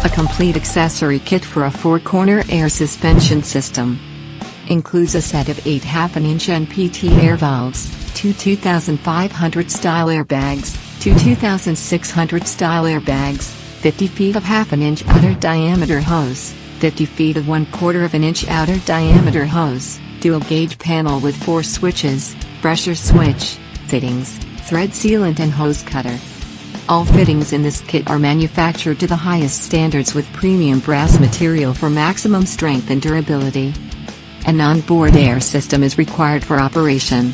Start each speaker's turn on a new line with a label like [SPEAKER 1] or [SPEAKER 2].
[SPEAKER 1] A complete accessory kit for a 4-corner air suspension system. Includes a set of 8 half-inch NPT air valves, 2 2500 style airbags, 2 2600 style airbags, 50 feet of half-inch outer diameter hose, 50 feet of 1/4 inch outer diameter hose, dual gauge panel with 4 switches, pressure switch, fittings, thread sealant and hose cutter. All fittings in this kit are manufactured to the highest standards with premium brass material for maximum strength and durability. An onboard air system is required for operation.